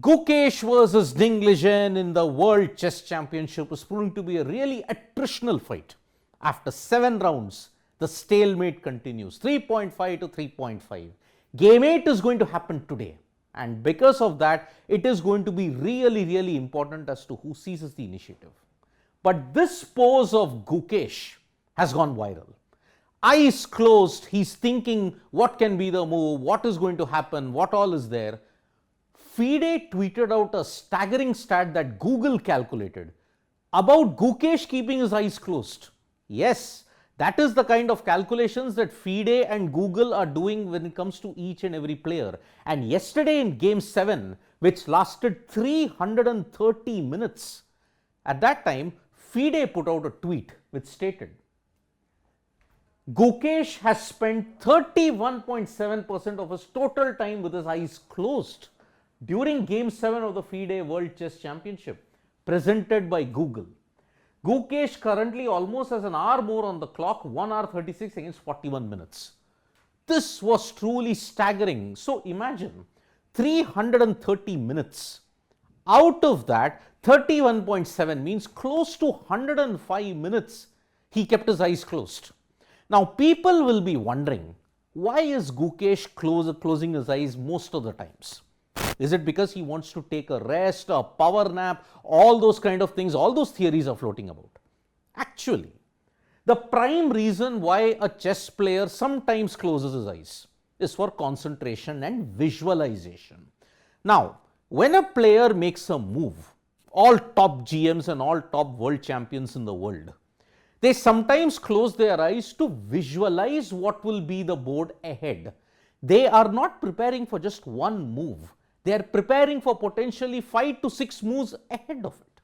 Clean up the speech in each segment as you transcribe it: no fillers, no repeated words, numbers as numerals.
Gukesh versus Ding Liren in the World Chess Championship was proving to be a really attritional fight. After 7 rounds, the stalemate continues, 3.5 to 3.5. Game 8 is going to happen today, and because of that, it is going to be really important as to who seizes the initiative. But this pose of Gukesh has gone viral. Eyes closed, he's thinking what can be the move, what is going to happen, what all is there. FIDE tweeted out a staggering stat that Google calculated about Gukesh keeping his eyes closed. Yes, that is the kind of calculations that FIDE and Google are doing when it comes to each and every player. And yesterday in Game 7, which lasted 330 minutes, at that time, FIDE put out a tweet which stated, Gukesh has spent 31.7% of his total time with his eyes closed during Game 7 of the FIDE World Chess Championship presented by Google. Gukesh currently almost has an hour more on the clock, 1 hour 36 against 41 minutes. This was truly staggering. So imagine 330 minutes. Out of that, 31.7 means close to 105 minutes he kept his eyes closed. Now people will be wondering, why is Gukesh closing his eyes most of the times? Is it because he wants to take a rest, a power nap, all those kind of things, all those theories are floating about? Actually, the prime reason why a chess player sometimes closes his eyes is for concentration and visualization. Now, when a player makes a move, all top GMs and all top world champions in the world, they sometimes close their eyes to visualize what will be the board ahead. They are not preparing for just one move. They are preparing for potentially 5 to 6 moves ahead of it.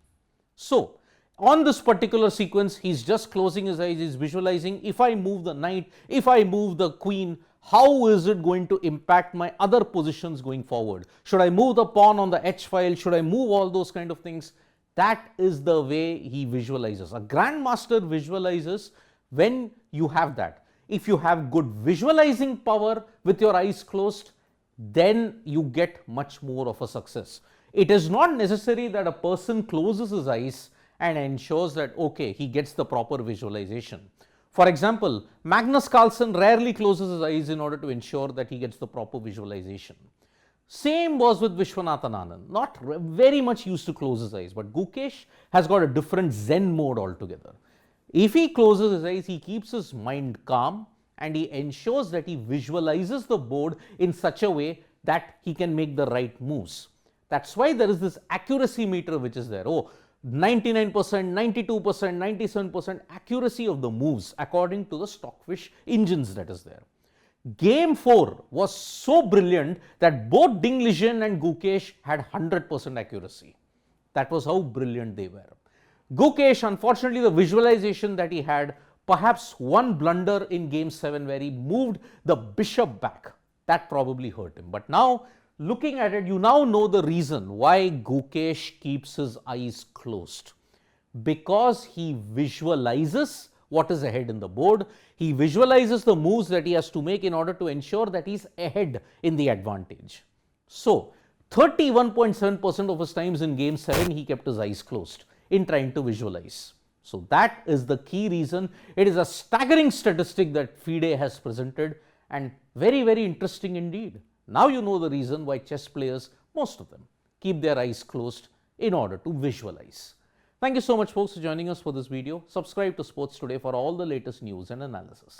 So, on this particular sequence, he's just closing his eyes, he's visualizing, if I move the knight, if I move the queen, how is it going to impact my other positions going forward? Should I move the pawn on the H file? Should I move all those kind of things? That is the way he visualizes. A grandmaster visualizes when you have that. If you have good visualizing power with your eyes closed, then you get much more of a success. It is not necessary that a person closes his eyes and ensures that, okay, he gets the proper visualization. For example, Magnus Carlsen rarely closes his eyes in order to ensure that he gets the proper visualization. Same was with Viswanathan Anand, not very much used to close his eyes, but Gukesh has got a different Zen mode altogether. If he closes his eyes, he keeps his mind calm, and he ensures that he visualizes the board in such a way that he can make the right moves. That's why there is this accuracy meter which is there. Oh, 99%, 92%, 97% accuracy of the moves according to the Stockfish engines that is there. Game 4 was so brilliant that both Ding Liren and Gukesh had 100% accuracy. That was how brilliant they were. Gukesh, unfortunately, the visualization that he had, perhaps one blunder in Game 7 where he moved the bishop back, that probably hurt him. But now, looking at it, you now know the reason why Gukesh keeps his eyes closed. Because he visualizes what is ahead in the board, he visualizes the moves that he has to make in order to ensure that he's ahead in the advantage. So, 31.7% of his times in Game 7, he kept his eyes closed in trying to visualize. So that is the key reason. It is a staggering statistic that FIDE has presented, and very interesting indeed. Now you know the reason why chess players, most of them, keep their eyes closed in order to visualize. Thank you so much folks for joining us for this video. Subscribe to Sports Today for all the latest news and analysis.